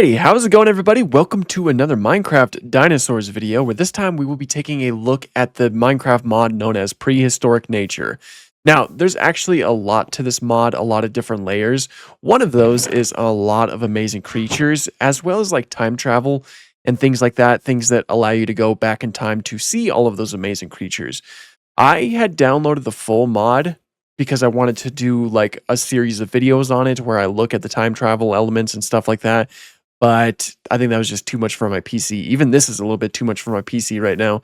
Alrighty, how's it going everybody? Welcome to another Minecraft Dinosaurs video, where this time we will be taking a look at the Minecraft mod known as Prehistoric Nature. Now, there's actually a lot to this mod, a lot of different layers. One of those is a lot of amazing creatures, as well as like time travel and things like that, things that allow you to go back in time to see all of those amazing creatures. I had downloaded the full mod because I wanted to do like a series of videos on it where I look at the time travel elements and stuff like that. But I think that was just too much for my PC. Even this is a little bit too much for my PC right now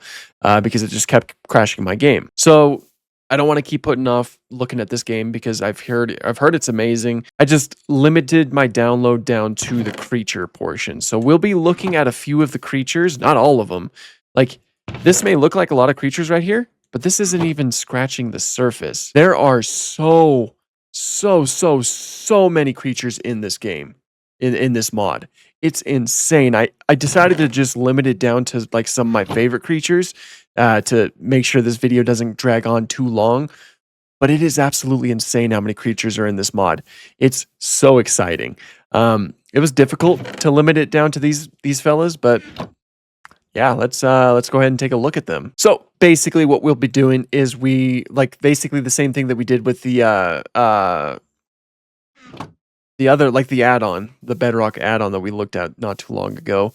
because it just kept crashing my game. So I don't want to keep putting off looking at this game because I've heard it's amazing. I just limited my download down to the creature portion. So we'll be looking at a few of the creatures, not all of them. Like this may look like a lot of creatures right here, but this isn't even scratching the surface. There are so many creatures in this game, in this mod. It's insane. I decided to just limit it down to like some of my favorite creatures to make sure this video doesn't drag on too long. But it is absolutely insane how many creatures are in this mod. It's so exciting. It was difficult to limit it down to these fellas, but yeah, let's go ahead and take a look at them. So basically what we'll be doing is basically the same thing that we did with the other, like the add-on, the Bedrock add-on that we looked at not too long ago.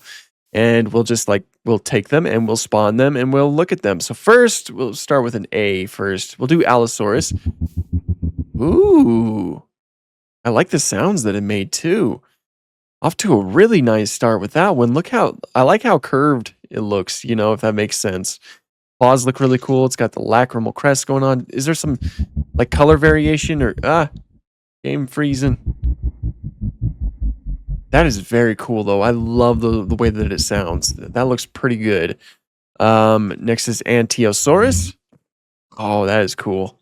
And we'll just we'll take them and we'll spawn them and we'll look at them. So first, we'll start with an A first. We'll do Allosaurus. Ooh, I like the sounds that it made too. Off to a really nice start with that one. I like how curved it looks, you know, if that makes sense. Paws look really cool. It's got the lacrimal crest going on. Is there some like color variation or game freezing? That is very cool though. I love the way that it sounds. That looks pretty good. Next is Ankylosaurus. Oh, that is cool.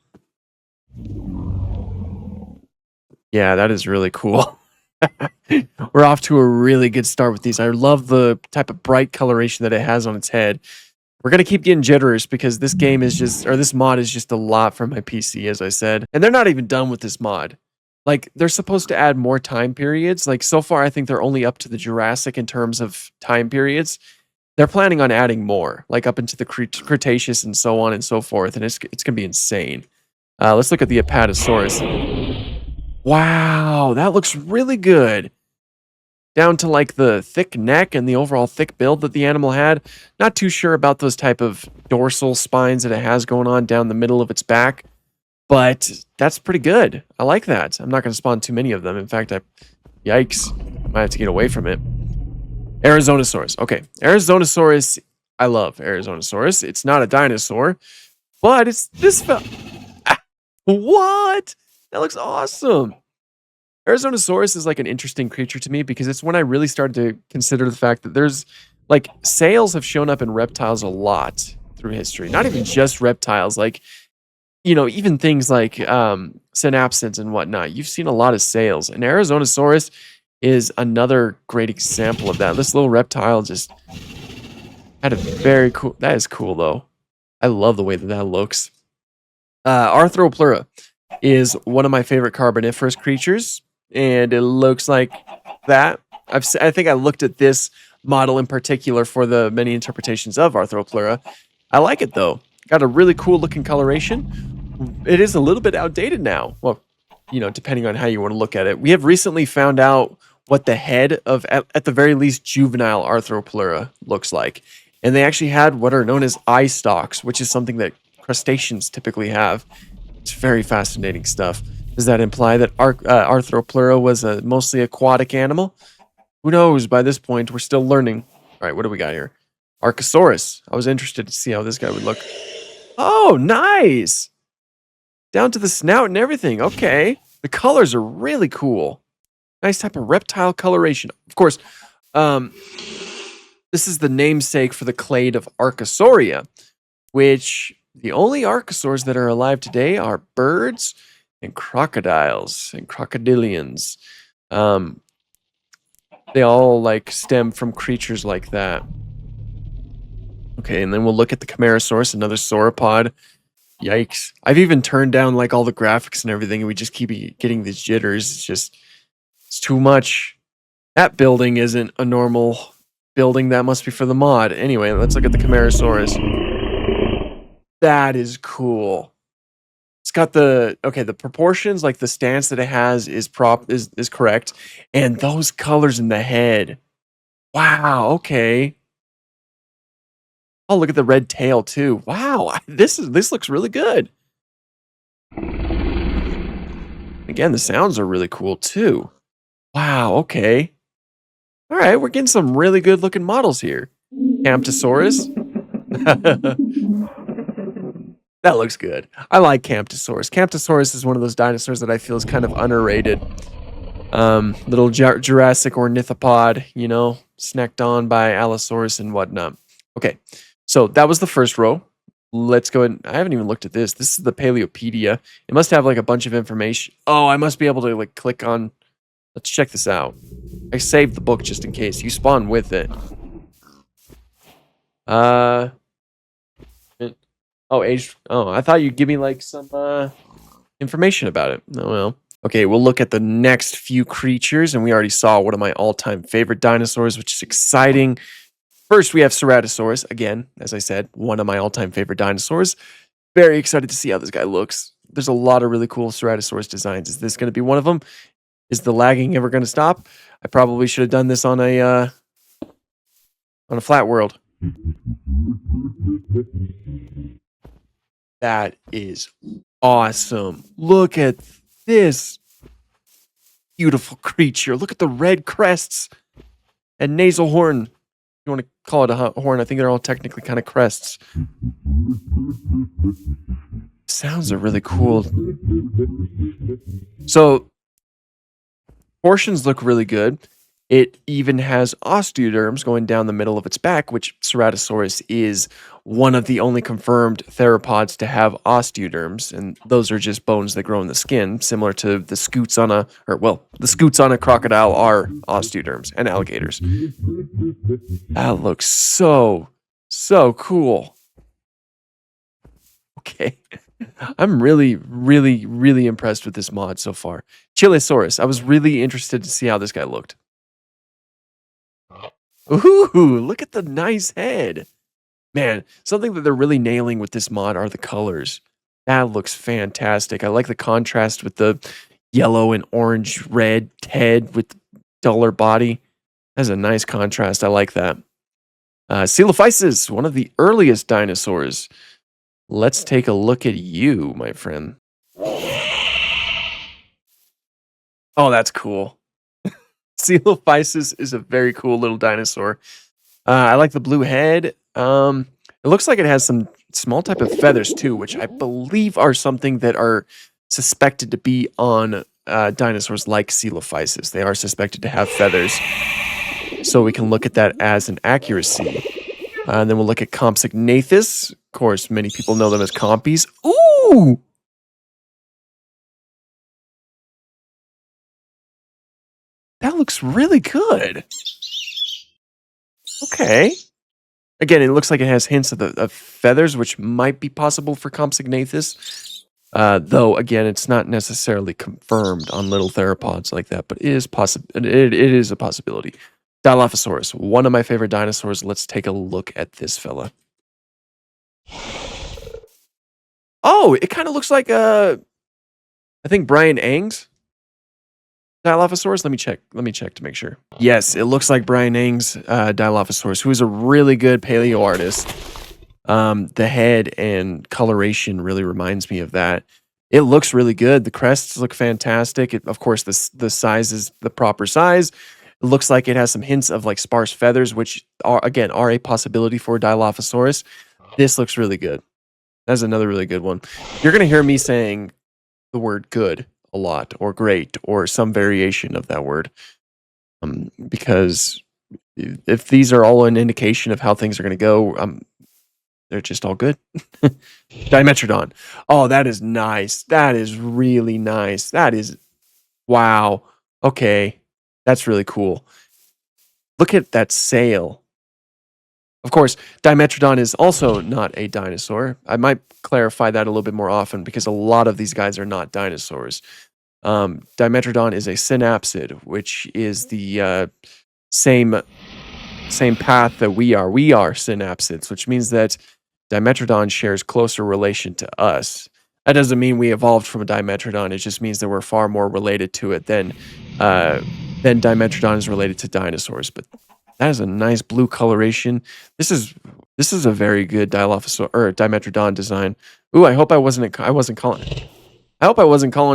Yeah, that is really cool. We're off to a really good start with these. I love the type of bright coloration that it has on its head. We're gonna keep getting jitters because this game is just, or this mod is just a lot for my PC, as I said. And they're not even done with this mod. Like, they're supposed to add more time periods. Like, so far, I think they're only up to the Jurassic in terms of time periods. They're planning on adding more, like up into the Cretaceous and so on and so forth. And it's gonna be insane. Let's look at the Apatosaurus. Wow, that looks really good. Down to like the thick neck and the overall thick build that the animal had. Not too sure about those type of dorsal spines that it has going on down the middle of its back. But that's pretty good. I like that. I'm not going to spawn too many of them. In fact, yikes. Might have to get away from it. Arizonosaurus. Okay, Arizonosaurus. I love Arizonosaurus. It's not a dinosaur, but it's this What? That looks awesome. Arizonosaurus is like an interesting creature to me because it's when I really started to consider the fact that there's like sails have shown up in reptiles a lot through history. Not even just reptiles, like, you know, even things like synapsids and whatnot. You've seen a lot of sails, and Arizonosaurus is another great example of that. This little reptile just had a very cool. That is cool though. I love the way that that looks. Arthropleura is one of my favorite carboniferous creatures, and it looks like that. I think I looked at this model in particular for the many interpretations of Arthropleura. I like it though. Got a really cool looking coloration. It is a little bit outdated now. Well, you know, depending on how you want to look at it. We have recently found out what the head of, at the very least, juvenile Arthropleura looks like. And they actually had what are known as eye stalks, which is something that crustaceans typically have. It's very fascinating stuff. Does that imply that Arthropleura was a mostly aquatic animal? Who knows? By this point, we're still learning. All right, what do we got here? Archosaurus. I was interested to see how this guy would look. Oh, nice! Down to the snout and everything. Okay. The colors are really cool. Nice type of reptile coloration. Of course, this is the namesake for the clade of Archosauria, which the only archosaurs that are alive today are birds and crocodiles and crocodilians. They all like stem from creatures like that. Okay, and then we'll look at the Camarasaurus, another sauropod. Yikes. I've even turned down like all the graphics and everything, and we just keep getting these jitters. It's too much. That building isn't a normal building. That must be for the mod. Anyway, let's look at the Camarasaurus. That is cool. It's got the proportions, like the stance that it has is correct. And those colors in the head. Wow, okay. Oh, look at the red tail too. Wow, this looks really good. Again, the sounds are really cool too. Wow, okay. All right, we're getting some really good looking models here. Camptosaurus. That looks good. I like Camptosaurus. Camptosaurus is one of those dinosaurs that I feel is kind of underrated. Little Jurassic ornithopod, you know, snacked on by Allosaurus and whatnot. Okay, so that was the first row. Let's go ahead. I haven't even looked at this. This is the Paleopedia. It must have like a bunch of information. Oh, I must be able to like click on. Let's check this out. I saved the book just in case. You spawn with it. Oh, age. Oh, I thought you'd give me like some information about it. Oh well. Okay, we'll look at the next few creatures, and we already saw one of my all-time favorite dinosaurs, which is exciting. First, we have Ceratosaurus. Again, as I said, one of my all-time favorite dinosaurs. Very excited to see how this guy looks. There's a lot of really cool Ceratosaurus designs. Is this going to be one of them? Is the lagging ever going to stop? I probably should have done this on a flat world. That is awesome. Look at this beautiful creature. Look at the red crests and nasal horn. You want to call it a horn? I think they're all technically kind of crests. Sounds are really cool. So portions look really good. It even has osteoderms going down the middle of its back, which Ceratosaurus is one of the only confirmed theropods to have osteoderms, and those are just bones that grow in the skin, similar to the scutes on the scutes on a crocodile are osteoderms and alligators. That looks so cool. Okay. I'm really, really, really impressed with this mod so far. Chilesaurus. I was really interested to see how this guy looked. Ooh, look at the nice head. Man, something that they're really nailing with this mod are the colors. That looks fantastic. I like the contrast with the yellow and orange red head with duller body. That's a nice contrast. I like that. Coelophysis, one of the earliest dinosaurs. Let's take a look at you, my friend. Oh, that's cool. Coelophysis is a very cool little dinosaur. I like the blue head. It looks like it has some small type of feathers too, which I believe are something that are suspected to be on dinosaurs like Coelophysis. They are suspected to have feathers. So we can look at that as an accuracy. And then we'll look at Compsognathus. Of course, many people know them as compies. Ooh! That looks really good. Okay. Again, it looks like it has hints of feathers, which might be possible for Compsognathus. Though, again, it's not necessarily confirmed on little theropods like that, but it is it is a possibility. Dilophosaurus, one of my favorite dinosaurs. Let's take a look at this fella. Oh, it kind of looks like I think Brian Ang's Dilophosaurus. Let me check to make sure. Yes, it looks like Brian Ang's Dilophosaurus, who is a really good paleo artist. The head and coloration really reminds me of that. It looks really good. The crests look fantastic. Of course, the size is the proper size. It looks like it has some hints of like sparse feathers, which are a possibility for Dilophosaurus. This looks really good. That's another really good one. You're gonna hear me saying the word good a lot, or great, or some variation of that word, because if these are all an indication of how things are going to go, they're just all good. Dimetrodon. Oh, that is nice. That is really nice. That is, wow. Okay, that's really cool. Look at that sail. Of course, Dimetrodon is also not a dinosaur. I might clarify that a little bit more often because a lot of these guys are not dinosaurs. Dimetrodon is a synapsid, which is the same same path that we are. We are synapsids, which means that Dimetrodon shares closer relation to us. That doesn't mean we evolved from a Dimetrodon. It just means that we're far more related to it than Dimetrodon is related to dinosaurs. But that is a nice blue coloration. This is a very good Dilophosaur or Dimetrodon design. Ooh, I hope I wasn't calling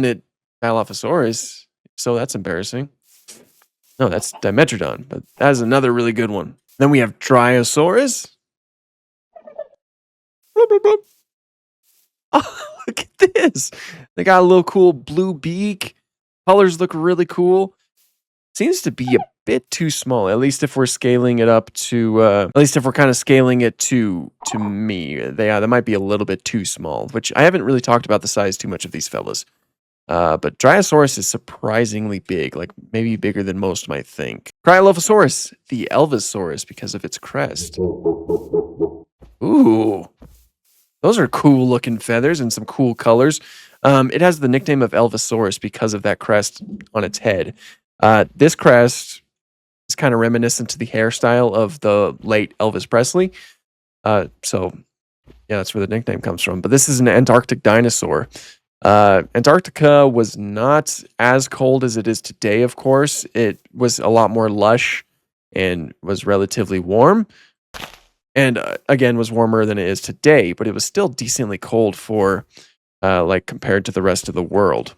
it Dilophosaurus. So that's embarrassing. No, that's Dimetrodon, but that is another really good one. Then we have Dryosaurus. Bloop, bloop, bloop. Oh, look at this. They got a little cool blue beak. Colors look really cool. Seems to be a bit too small, at least if we're scaling it up to, at least if we're kind of scaling it to me. They might be a little bit too small, which I haven't really talked about the size too much of these fellas. But Dryosaurus is surprisingly big, like maybe bigger than most might think. Cryolophosaurus, the Elvisaurus, because of its crest. Ooh, those are cool looking feathers and some cool colors. It has the nickname of Elvisaurus because of that crest on its head. This crest is kind of reminiscent to the hairstyle of the late Elvis Presley. So yeah, that's where the nickname comes from. But this is an Antarctic dinosaur. Antarctica was not as cold as it is today, of course. It was a lot more lush and was relatively warm. And again, was warmer than it is today, but it was still decently cold for like compared to the rest of the world.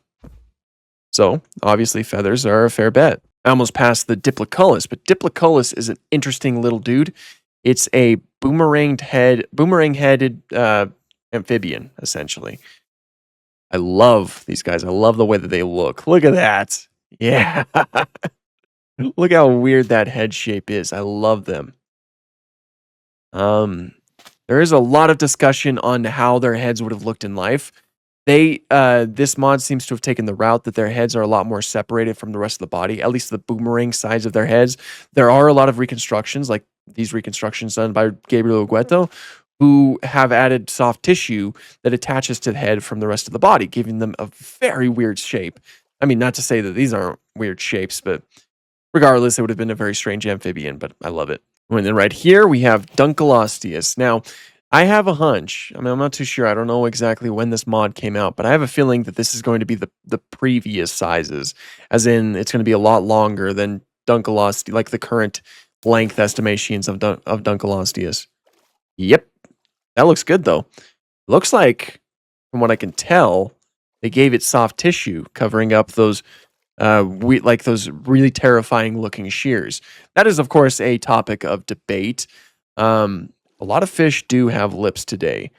So obviously feathers are a fair bet. I almost passed the Diploculus, but Diploculus is an interesting little dude. It's a boomerang-headed amphibian, essentially. I love these guys. I love the way that they look. Look at that. Yeah. Look how weird that head shape is. I love them. There is a lot of discussion on how their heads would have looked in life. This mod seems to have taken the route that their heads are a lot more separated from the rest of the body, at least the boomerang sides of their heads. There are a lot of reconstructions, like these reconstructions done by Gabriel Ugueto, who have added soft tissue that attaches to the head from the rest of the body, giving them a very weird shape. I mean, not to say that these aren't weird shapes, but regardless, it would have been a very strange amphibian, but I love it. And then right here, we have Dunkleosteus. Now, I have a hunch. I mean, I'm not too sure. I don't know exactly when this mod came out, but I have a feeling that this is going to be the previous sizes, as in it's going to be a lot longer than Dunkleosteus, like the current length estimations of Dunkleosteus. Yep. That looks good, though. Looks like, from what I can tell, they gave it soft tissue, covering up those those really terrifying looking shears. That is, of course, a topic of debate. A lot of fish do have lips today.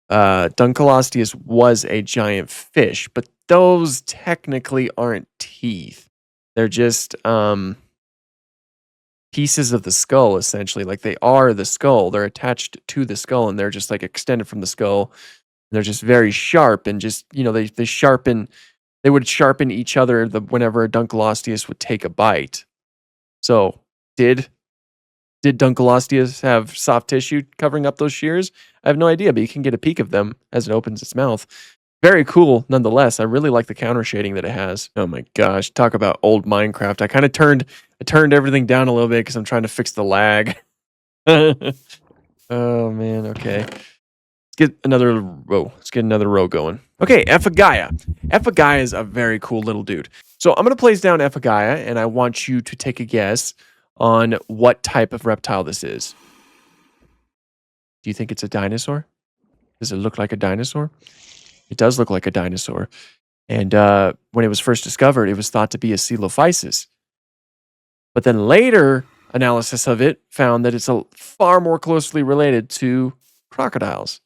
Dunkleosteus was a giant fish, but those technically aren't teeth. They're just pieces of the skull, essentially. Like, they are the skull. They're attached to the skull, and they're just like extended from the skull. They're just very sharp, and just, you know, they sharpen. They would sharpen each other whenever a Dunkleosteus would take a bite. So, did Dunkleosteus have soft tissue covering up those shears? I have no idea, but you can get a peek of them as it opens its mouth. Very cool, nonetheless. I really like the counter shading that it has. Oh my gosh, talk about old Minecraft. I kind of turned everything down a little bit because I'm trying to fix the lag. Oh man, okay. Let's get another row going. Okay, Ephagaia. Ephagaia is a very cool little dude. So I'm going to place down Ephagaia, and I want you to take a guess on what type of reptile this is. Do you think it's a dinosaur? Does it look like a dinosaur? It does look like a dinosaur. And when it was first discovered, it was thought to be a Coelophysis. But then later analysis of it found that it's far more closely related to crocodiles.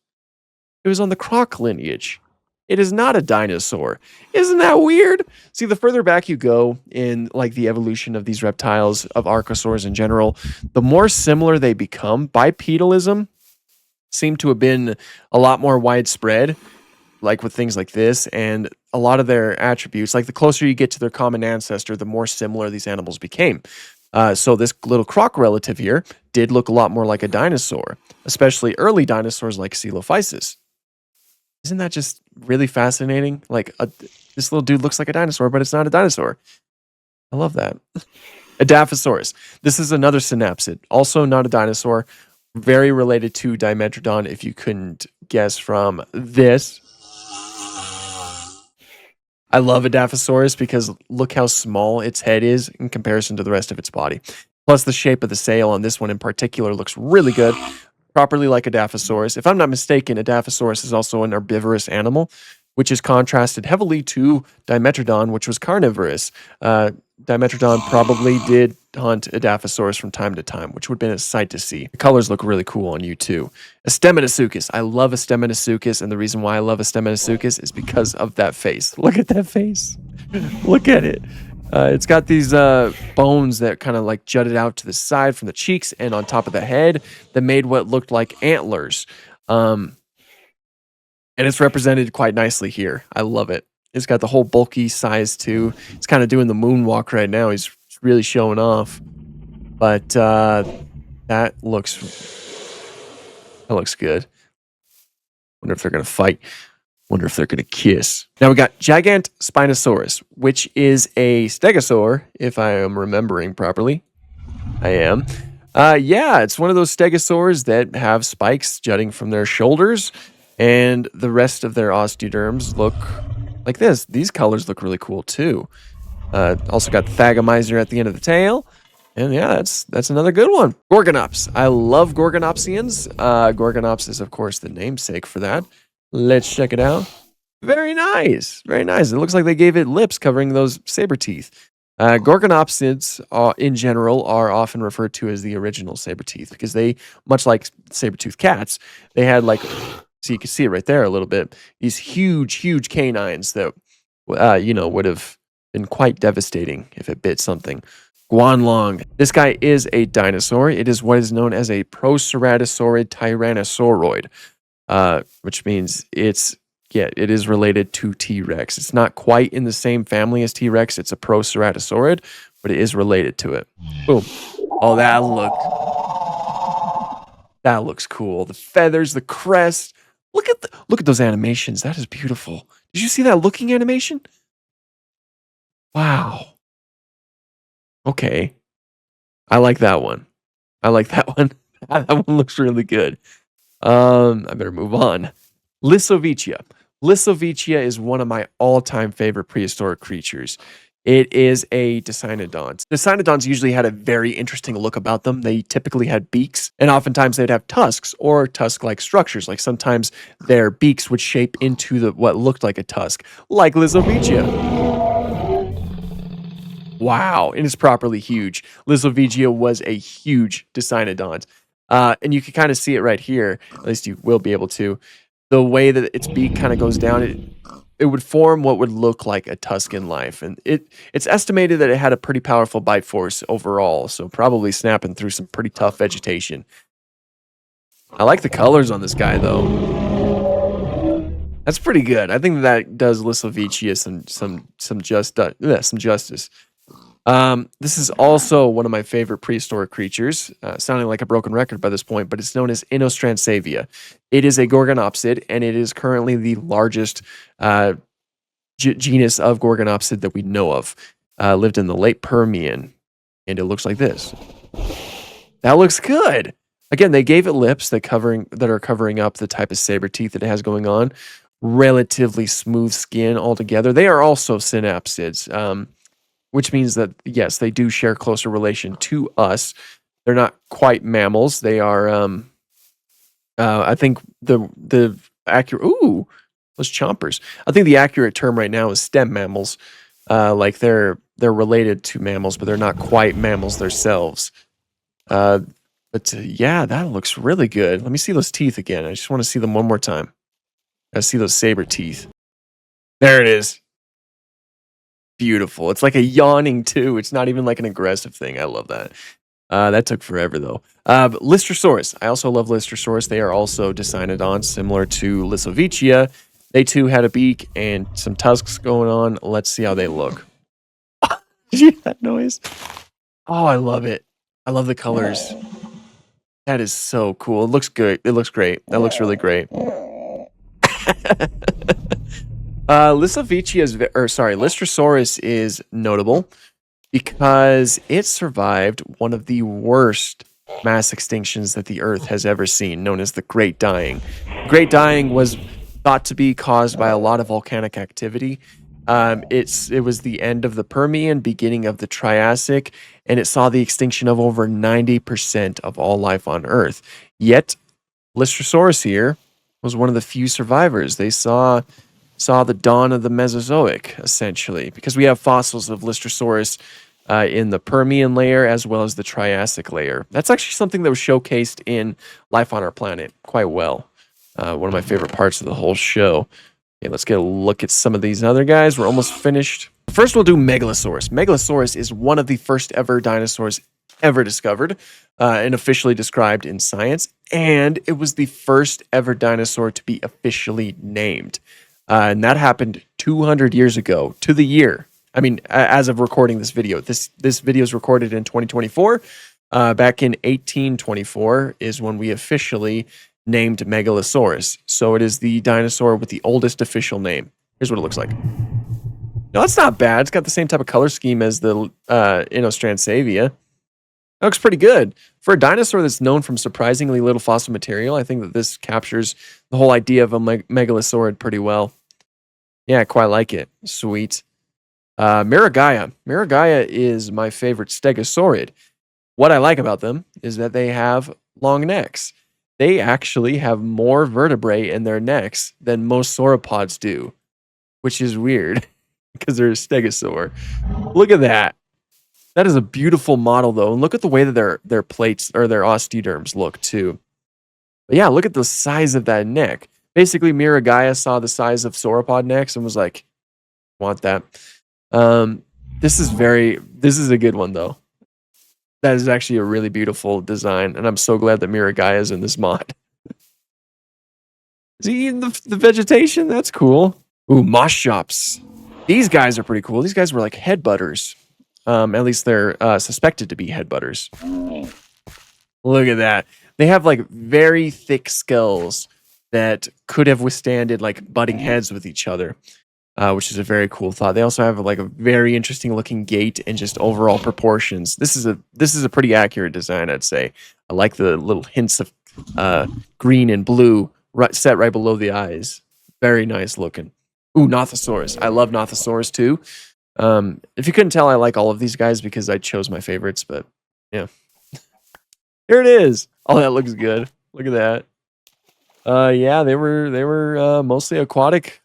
It was on the croc lineage. It is not a dinosaur. Isn't that weird? See, the further back you go in like the evolution of these reptiles, of archosaurs in general, the more similar they become. Bipedalism seemed to have been a lot more widespread, like with things like this, and a lot of their attributes, like the closer you get to their common ancestor, the more similar these animals became. So this little croc relative here did look a lot more like a dinosaur, especially early dinosaurs like Coelophysis. Isn't that just really fascinating? Like, this little dude looks like a dinosaur, but it's not a dinosaur. I love that. Edaphosaurus. This is another synapsid, also not a dinosaur, very related to Dimetrodon if you couldn't guess from this. I love Edaphosaurus because look how small its head is in comparison to the rest of its body. Plus, the shape of the sail on this one in particular looks really good, properly like Edaphosaurus. If I'm not mistaken, Edaphosaurus is also an herbivorous animal, which is contrasted heavily to Dimetrodon, which was carnivorous. Dimetrodon probably did hunt Edaphosaurus from time to time, which would have been a sight to see. The colors look really cool on you too. Astematasuchus. I love Astematasuchus, and the reason why I love Astematasuchus is because of that face. Look at that face. Look at it. It's got these bones that kind of like jutted out to the side from the cheeks and on top of the head that made what looked like antlers. And it's represented quite nicely here. I love it. It's got the whole bulky size too. It's kind of doing the moonwalk right now. He's really showing off. But that looks good. Wonder if they're gonna fight. Wonder if they're gonna kiss. Now we got Gigant Spinosaurus, which is a stegosaur, if I am remembering properly. I am. Yeah, it's one of those stegosaurs that have spikes jutting from their shoulders, and the rest of their osteoderms look like this. These colors look really cool too. Also got the Thagomizer at the end of the tail. And yeah, that's another good one. Gorgonops. I love Gorgonopsians. Gorgonops is, of course, the namesake for that. Let's check it out. Very nice. Very nice. It looks like they gave it lips covering those saber teeth. Gorgonopsids, in general, are often referred to as the original saber teeth because they, much like saber-toothed cats, they had like, so you can see it right there a little bit, these huge canines that, would have been quite devastating if it bit something. Guanlong. This guy is a dinosaur. It is what is known as a proceratosaurid tyrannosauroid, which means it is related to T-Rex. It's not quite in the same family as T-Rex. It's a proceratosaurid, but it is related to it. Boom. Oh, that looks cool. The feathers, the crest. Look at those animations. That is beautiful. Did you see that looking animation? Wow. Okay. I like that one. I like that one. That one looks really good. I better move on. Lissovicia. Lissovicia is one of my all-time favorite prehistoric creatures. It is a Dicynodont. Dicynodonts usually had a very interesting look about them. They typically had beaks, and oftentimes they'd have tusks or tusk-like structures. Like sometimes their beaks would shape into what looked like a tusk, like Lissovicia. Wow, and it's properly huge. Lissovicia was a huge Dicynodont. And you can kind of see it right here, at least you will be able to. The way that its beak kind of goes down, it would form what would look like a tusk in life. And it's estimated that it had a pretty powerful bite force overall, so probably snapping through some pretty tough vegetation. I like the colors on this guy, though. That's pretty good. I think that does Lissovicia some justice. This is also one of my favorite prehistoric creatures, sounding like a broken record by this point, but it's known as Inostransavia. It is a Gorgonopsid, and it is currently the largest genus of Gorgonopsid that we know of. Lived in the late Permian, and it looks like this. That looks good. Again, they gave it lips that are covering up the type of saber teeth that it has going on. Relatively smooth skin altogether. They are also synapsids. Which means that, yes, they do share closer relation to us. They're not quite mammals. They are, I think the accurate, ooh, those chompers. I think the accurate term right now is stem mammals. Like they're related to mammals, but they're not quite mammals themselves. Yeah, that looks really good. Let me see those teeth again. I just want to see them one more time. I see those saber teeth. There it is. Beautiful. It's like a yawning too. It's not even like an aggressive thing. I love that. That took forever though. Lystrosaurus. I also love Lystrosaurus. They are also Dicynodonts, similar to Lissovicia. They too had a beak and some tusks going on. Let's see how they look. Did you hear that noise? Oh, I love it. I love the colors. That is so cool. It looks good. It looks great. That looks really great. Lystrosaurus is notable because it survived one of the worst mass extinctions that the Earth has ever seen, known as the Great Dying. Great Dying was thought to be caused by a lot of volcanic activity. It was the end of the Permian, beginning of the Triassic, and it saw the extinction of over 90% of all life on Earth. Yet, Lystrosaurus here was one of the few survivors. They saw the dawn of the Mesozoic, essentially, because we have fossils of Lystrosaurus in the Permian layer as well as the Triassic layer. That's actually something that was showcased in Life on Our Planet quite well. One of my favorite parts of the whole show. Okay, let's get a look at some of these other guys. We're almost finished. First, we'll do Megalosaurus. Megalosaurus is one of the first ever dinosaurs ever discovered and officially described in science, and it was the first ever dinosaur to be officially named. And that happened 200 years ago to the year. I mean, as of recording this video. This video is recorded in 2024. Back in 1824 is when we officially named Megalosaurus. So it is the dinosaur with the oldest official name. Here's what it looks like. No, that's not bad. It's got the same type of color scheme as the Inostransavia. That looks pretty good. For a dinosaur that's known from surprisingly little fossil material, I think that this captures the whole idea of a megalosaurid pretty well. Yeah, I quite like it. Sweet. Miragaia. Miragaia is my favorite stegosaurid. What I like about them is that they have long necks. They actually have more vertebrae in their necks than most sauropods do, which is weird because they're a stegosaur. Look at that. That is a beautiful model, though. And look at the way that their plates or their osteoderms look, too. But yeah, look at the size of that neck. Basically, Miragaia saw the size of sauropod necks and was like, want that. This is a good one, though. That is actually a really beautiful design, and I'm so glad that Miragaia is in this mod. Is he eating the vegetation? That's cool. Ooh, Moschops. These guys are pretty cool. These guys were like headbutters. At least they're suspected to be headbutters. Look at that. They have like very thick skulls that could have withstanded like butting heads with each other, which is a very cool thought. They also have like a very interesting looking gait and just overall proportions. This is a pretty accurate design, I'd say. I like the little hints of green and blue set right below the eyes. Very nice looking. Ooh, Nothosaurus. I love Nothosaurus too. If you couldn't tell, I like all of these guys because I chose my favorites, but yeah. Here it is. Oh, that looks good. Look at that. Yeah, they were mostly aquatic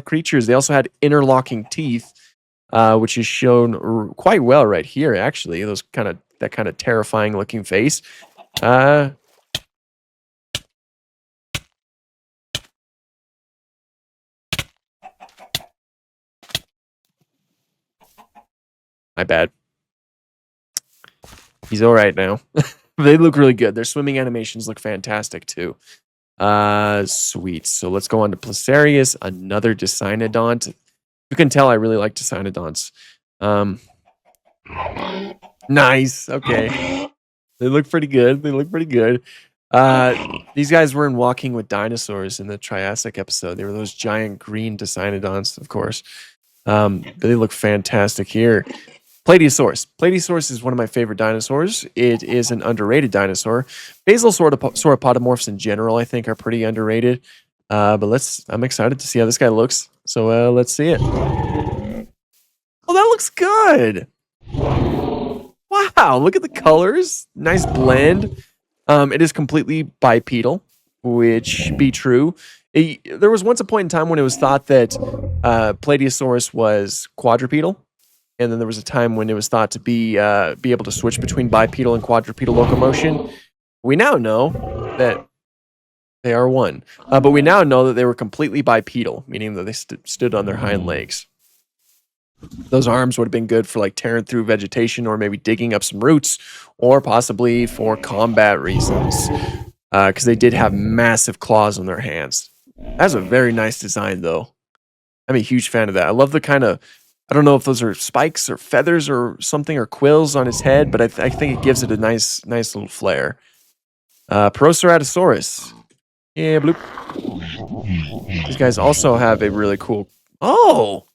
creatures. They also had interlocking teeth, which is shown quite well right here, actually. That kind of terrifying looking face. My bad. He's all right now. They look really good. Their swimming animations look fantastic too. Sweet. So let's go on to Placerius, another Dicynodont. You can tell I really like Dicynodonts. Nice. Okay. They look pretty good. These guys were in Walking with Dinosaurs in the Triassic episode. They were those giant green Dicynodonts, of course. But they look fantastic here. Plateosaurus. Plateosaurus is one of my favorite dinosaurs. It is an underrated dinosaur. Basal sauropodomorphs in general, I think, are pretty underrated. But I'm excited to see how this guy looks. So let's see it. Oh, that looks good. Wow, look at the colors. Nice blend. It is completely bipedal, which be true. There was once a point in time when it was thought that Plateosaurus was quadrupedal. And then there was a time when it was thought to be able to switch between bipedal and quadrupedal locomotion. We now know that they are one. But we now know that they were completely bipedal, meaning that they stood on their hind legs. Those arms would have been good for like tearing through vegetation or maybe digging up some roots or possibly for combat reasons. Because they did have massive claws on their hands. That's a very nice design, though. I'm a huge fan of that. I love the kind of... I don't know if those are spikes or feathers or something or quills on his head, but I think it gives it a nice little flair. Proceratosaurus. Yeah, bloop. These guys also have a really cool. Oh,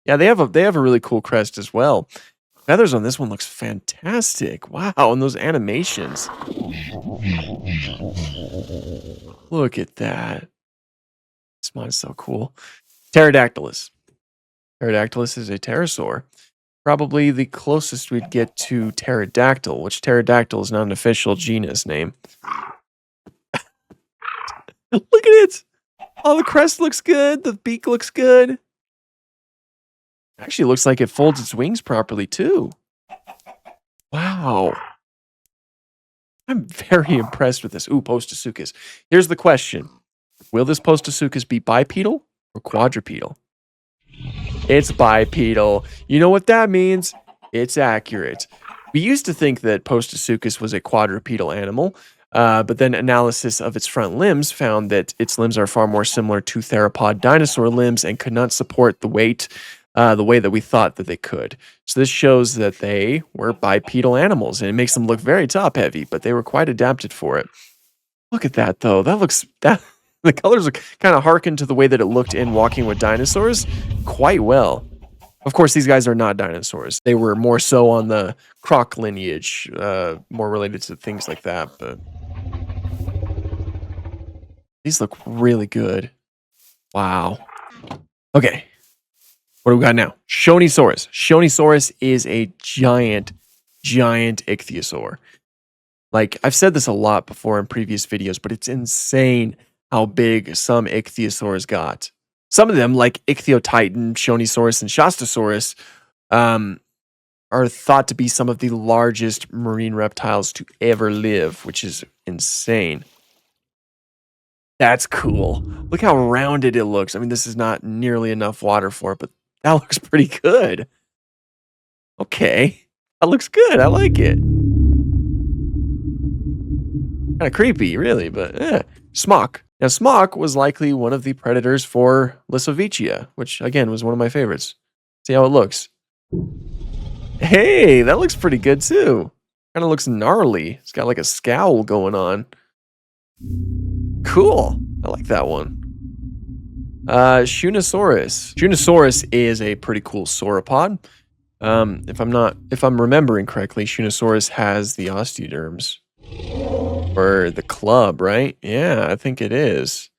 yeah, they have a really cool crest as well. Feathers on this one looks fantastic. Wow, and those animations. Look at that. This mod is so cool. Pterodactylus. Pterodactylus is a pterosaur. Probably the closest we'd get to pterodactyl, which pterodactyl is not an official genus name. Look at it. Oh, the crest looks good. The beak looks good. Actually, looks like it folds its wings properly, too. Wow. I'm very impressed with this. Ooh, Postosuchus. Here's the question. Will this Postosuchus be bipedal or quadrupedal? It's bipedal. You know what that means? It's accurate. We used to think that Postosuchus was a quadrupedal animal, but then analysis of its front limbs found that its limbs are far more similar to theropod dinosaur limbs and could not support the weight the way that we thought that they could. So this shows that they were bipedal animals, and it makes them look very top-heavy, but they were quite adapted for it. Look at that, though. The colors kind of harken to the way that it looked in Walking with Dinosaurs quite well. Of course, these guys are not dinosaurs. They were more so on the croc lineage, more related to things like that, but these look really good. Wow. Okay. What do we got now? Shonisaurus. Shonisaurus is a giant ichthyosaur. Like, I've said this a lot before in previous videos, but it's insane how big some ichthyosaurs got. Some of them, like Ichthyotitan, Shonisaurus, and Shastasaurus, are thought to be some of the largest marine reptiles to ever live, which is insane. That's cool. Look how rounded it looks. I mean, this is not nearly enough water for it, but that looks pretty good. Okay. That looks good. I like it. Kind of creepy, really, but Smock. Now, Smock was likely one of the predators for Lissovicia, which, again, was one of my favorites. See how it looks. Hey, that looks pretty good, too. Kind of looks gnarly. It's got like a scowl going on. Cool. I like that one. Shunosaurus. Shunosaurus is a pretty cool sauropod. If I'm remembering correctly, Shunosaurus has the osteoderms. Or the club, right? Yeah, I think it is.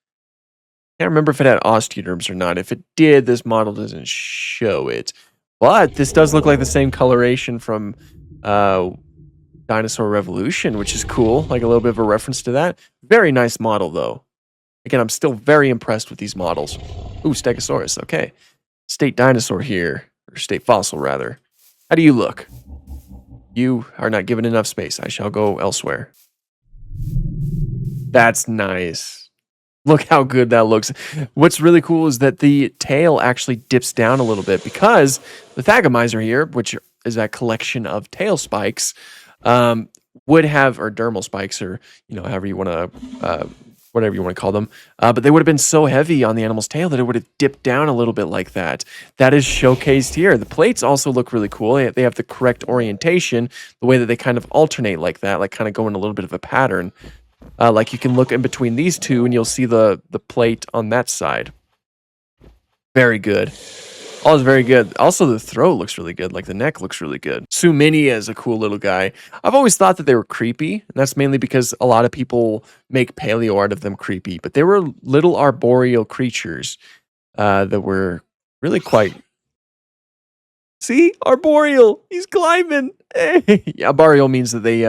Can't remember if it had osteoderms or not. If it did, this model doesn't show it. But this does look like the same coloration from Dinosaur Revolution, which is cool. Like a little bit of a reference to that. Very nice model, though. Again, I'm still very impressed with these models. Ooh, Stegosaurus. Okay. State dinosaur here. Or state fossil, rather. How do you look? You are not given enough space. I shall go elsewhere. That's nice. Look how good that looks. What's really cool is that the tail actually dips down a little bit because the Thagomizer here, which is that collection of tail spikes, would have, or dermal spikes, or however you want to, whatever you want to call them, but they would have been so heavy on the animal's tail that it would have dipped down a little bit like that. That is showcased here. The plates also look really cool. They have the correct orientation, the way that they kind of alternate like that, like kind of go in a little bit of a pattern. Like you can look in between these two and you'll see the plate on that side. Very good. All is very good. Also, the throat looks really good. Like the neck looks really good. Suminia is a cool little guy. I've always thought that they were creepy, and that's mainly because a lot of people make paleo art of them creepy, but they were little arboreal creatures that were really quite. See, arboreal. He's climbing. Hey. Yeah, arboreal means that they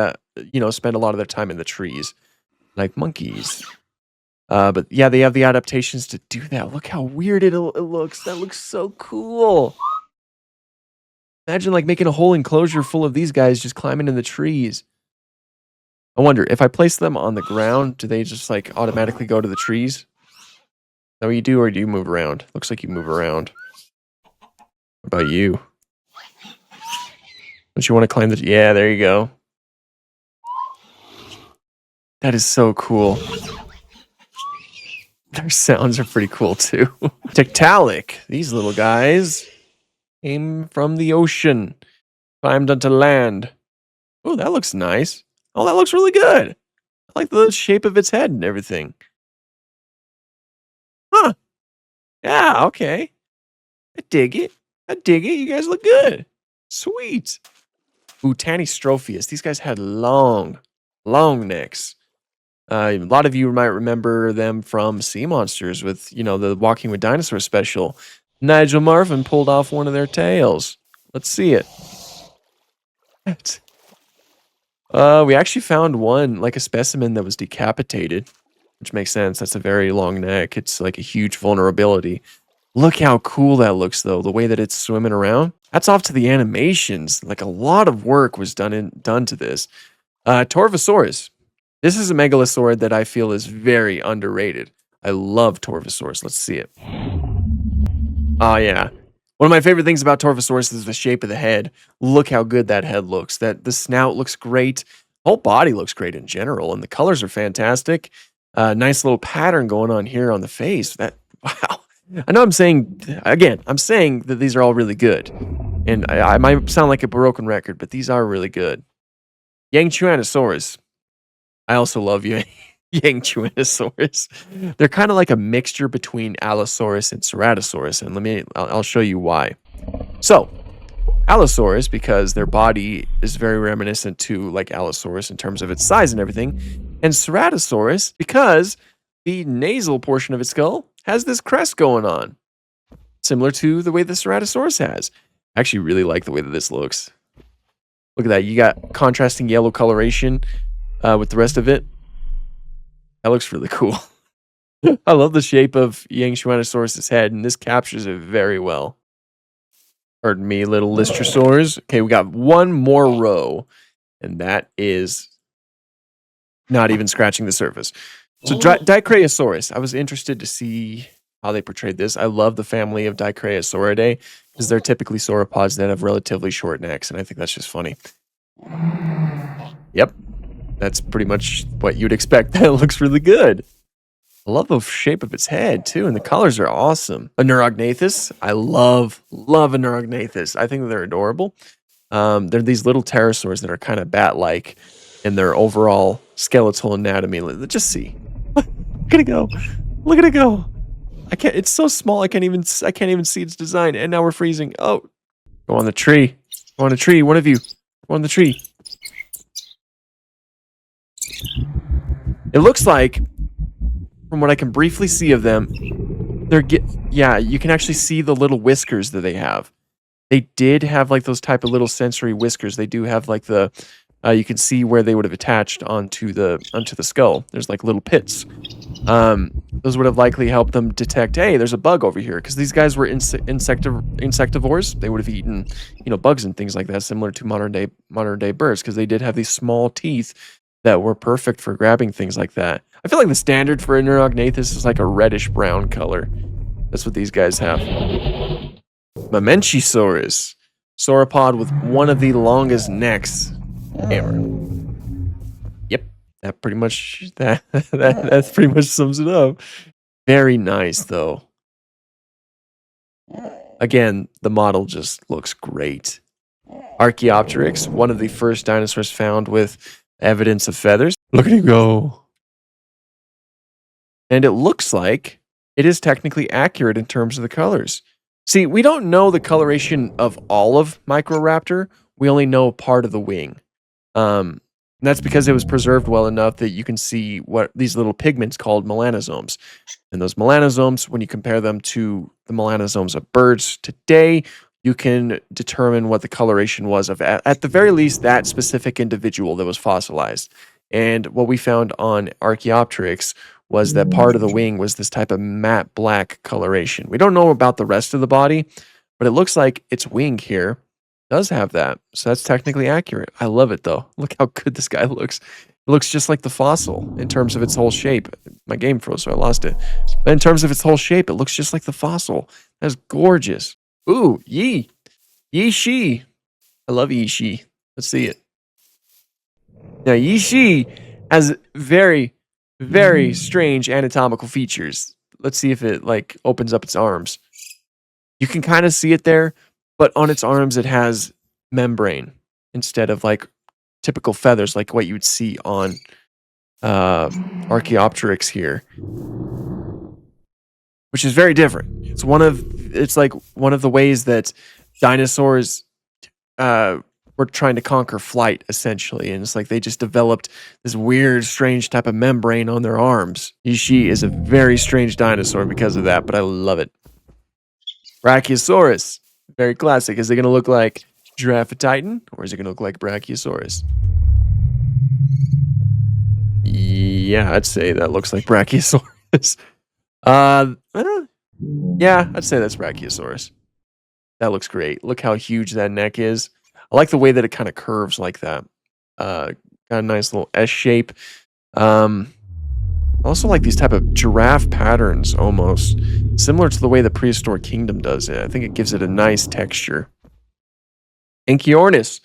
spend a lot of their time in the trees. Like monkeys. But yeah, they have the adaptations to do that. Look how weird it looks. That looks so cool. Imagine like making a whole enclosure full of these guys just climbing in the trees. I wonder, if I place them on the ground, do they just like automatically go to the trees? Is that what you do, or do you move around? Looks like you move around. What about you? Don't you want to climb the... Yeah, there you go. That is so cool. Their sounds are pretty cool too. Tiktaalik. These little guys came from the ocean, climbed onto land. Oh, that looks nice. Oh, that looks really good. I like the shape of its head and everything. Huh. Yeah, okay. I dig it. I dig it. You guys look good. Sweet. Ooh, Tanystropheus. These guys had long, long necks. A lot of you might remember them from Sea Monsters with, the Walking with Dinosaurs special. Nigel Marvin pulled off one of their tails. Let's see it. We actually found one, like a specimen that was decapitated, which makes sense. That's a very long neck. It's like a huge vulnerability. Look how cool that looks, though, the way that it's swimming around. That's off to the animations. Like, a lot of work was done to this. Torvosaurus. This is a megalosaurid that I feel is very underrated. I love Torvosaurus. Let's see it. Oh, yeah. One of my favorite things about Torvosaurus is the shape of the head. Look how good that head looks. The snout looks great. Whole body looks great in general, and the colors are fantastic. Nice little pattern going on here on the face. Wow. I know I'm saying that these are all really good. And I might sound like a broken record, but these are really good. Yangchuanosaurus. I also love Yangchuanosaurus. They're kind of like a mixture between Allosaurus and Ceratosaurus, and I'll show you why. So, Allosaurus, because their body is very reminiscent to like Allosaurus in terms of its size and everything, and Ceratosaurus because the nasal portion of its skull has this crest going on, similar to the way the Ceratosaurus has. I actually really like the way that this looks. Look at that. You got contrasting yellow coloration with the rest of it. That looks really cool. I love the shape of Yangchuanosaurus' head, and this captures it very well. Pardon me, little Lystrosaurs. Okay, we got one more row, and that is not even scratching the surface. So Dicraeosaurus. I was interested to see how they portrayed this. I love the family of Dicraeosauridae because they're typically sauropods that have relatively short necks, and I think that's just funny. Yep. That's pretty much what you'd expect. That looks really good. I love the shape of its head, too, and the colors are awesome. A Neurognathus. I love a Neurognathus. I think they're adorable. They're these little pterosaurs that are kind of bat-like in their overall skeletal anatomy. Just see. Look at it go. Look at it go. I can't. It's so small. I can't even see its design. And now we're freezing. Oh, go on the tree. Go on the tree. One of you. Go on the tree. It looks like, from what I can briefly see of them, you can actually see the little whiskers that they have. They did have like those type of little sensory whiskers. They do have like you can see where they would have attached onto the skull. There's like little pits. Those would have likely helped them detect, hey, there's a bug over here, because these guys were insectivores. They would have eaten, bugs and things like that, similar to modern day birds, because they did have these small teeth that were perfect for grabbing things like that. I feel like the standard for a Neurognathus is like a reddish brown color. That's what these guys have. Mamenchisaurus, sauropod with one of the longest necks ever. Yep, that pretty much sums it up. Very nice though. Again, the model just looks great. Archaeopteryx, one of the first dinosaurs found with evidence of feathers. Look at him go. And it looks like it is technically accurate in terms of the colors. See, we don't know the coloration of all of Microraptor. We only know part of the wing. And that's because it was preserved well enough that you can see what these little pigments called melanosomes. And those melanosomes, when you compare them to the melanosomes of birds today, you can determine what the coloration was of, at the very least, that specific individual that was fossilized. And what we found on Archaeopteryx was that part of the wing was this type of matte black coloration. We don't know about the rest of the body, but it looks like its wing here does have that. So that's technically accurate. I love it, though. Look how good this guy looks. It looks just like the fossil in terms of its whole shape. My game froze, so I lost it. But in terms of its whole shape, it looks just like the fossil. That's gorgeous. Ooh, Yishi. I love Yishi. Let's see it. Now, Yishi has very, very strange anatomical features. Let's see if it like opens up its arms. You can kind of see it there, but on its arms it has membrane instead of like typical feathers like what you would see on Archaeopteryx here. which is very different. It's like one of the ways that dinosaurs were trying to conquer flight, essentially. And it's like they just developed this weird, strange type of membrane on their arms. She is a very strange dinosaur because of that, but I love it. Brachiosaurus, very classic. Is it going to look like Giraffatitan, or is it going to look like Brachiosaurus? Yeah, I'd say that looks like Brachiosaurus. Yeah, I'd say that's Brachiosaurus. That looks great. Look how huge that neck is. I like the way that it kind of curves like that. Got a nice little S shape. I also like these type of giraffe patterns, almost similar to the way the Prehistoric Kingdom does it. I think it gives it a nice texture. Anchiornis.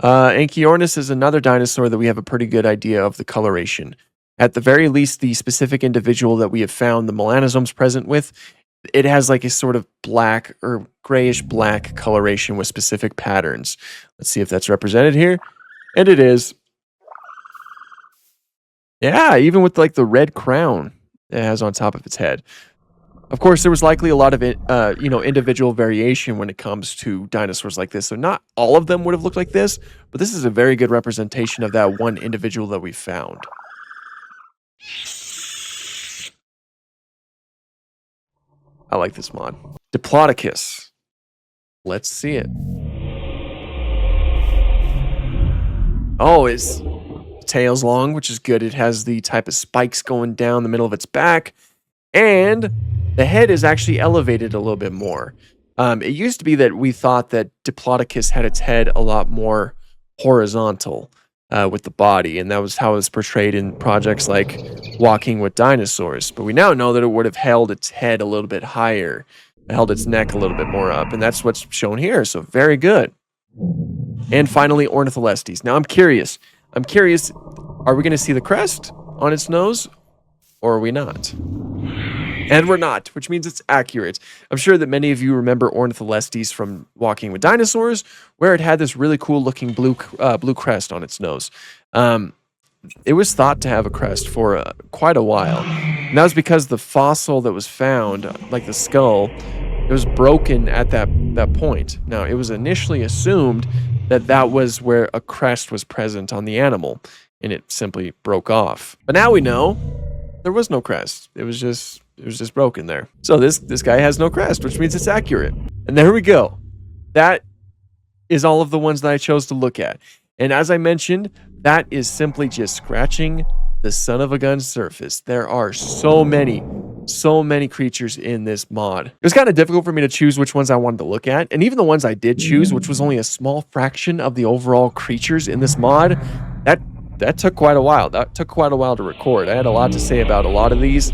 Anchiornis is another dinosaur that we have a pretty good idea of the coloration. At the very least, the specific individual that we have found the melanosomes present with, it has like a sort of black or grayish black coloration with specific patterns. Let's see if that's represented here. And it is. Yeah, even with like the red crown it has on top of its head. Of course, there was likely a lot of individual variation when it comes to dinosaurs like this. So not all of them would have looked like this, but this is a very good representation of that one individual that we found. I like this mod. Diplodocus. Let's see it. Oh, its tail's long, which is good. It has the type of spikes going down the middle of its back. And the head is actually elevated a little bit more. It used to be that we thought that Diplodocus had its head a lot more horizontal with the body, and that was how it was portrayed in projects like Walking with Dinosaurs. But we now know that it would have held its head a little bit higher, held its neck a little bit more up, and that's what's shown here, so very good. And finally, Ornitholestes. Now, I'm curious, are we going to see the crest on its nose, or are we not? And we're not, which means it's accurate. I'm sure that many of you remember Ornitholestes from Walking with Dinosaurs, where it had this really cool looking blue crest on its nose. It was thought to have a crest for quite a while. And that was because the fossil that was found, like the skull, it was broken at that point. Now, it was initially assumed that that was where a crest was present on the animal, and it simply broke off. But now we know there was no crest. It was just broken there. So this guy has no crest, which means it's accurate. And there we go. That is all of the ones that I chose to look at. And as I mentioned, that is simply just scratching the son of a gun surface. There are so many creatures in this mod. It was kind of difficult for me to choose which ones I wanted to look at. And even the ones I did choose, which was only a small fraction of the overall creatures in this mod, that took quite a while. That took quite a while to record. I had a lot to say about a lot of these.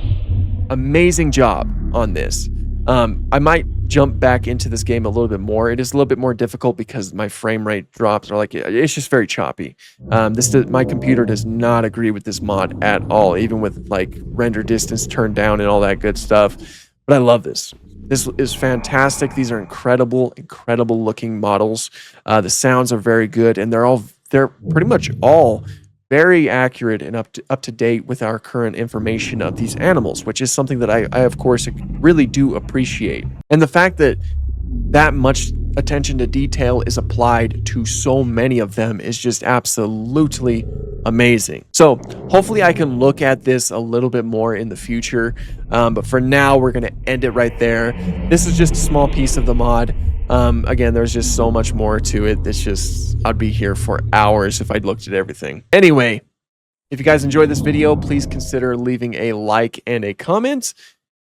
Amazing job on this. I might jump back into this game a little bit more. It is a little bit more difficult because my frame rate drops, or like it's just very choppy. My computer does not agree with this mod at all, even with like render distance turned down and all that good stuff. But I love this. This is fantastic. These are incredible looking models. The sounds are very good, and they're pretty much all very accurate and up to date with our current information of these animals, which is something that I of course really do appreciate. And the fact that that much attention to detail is applied to so many of them is just absolutely amazing. So hopefully I can look at this a little bit more in the future, but for now we're going to end it right there. This is just a small piece of the mod. Again, there's just so much more to it. It's just, I'd be here for hours if I'd looked at everything. Anyway, if you guys enjoyed this video, please consider leaving a like and a comment,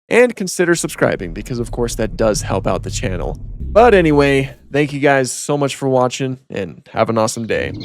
and consider subscribing because of course that does help out the channel. But anyway, thank you guys so much for watching, and have an awesome day.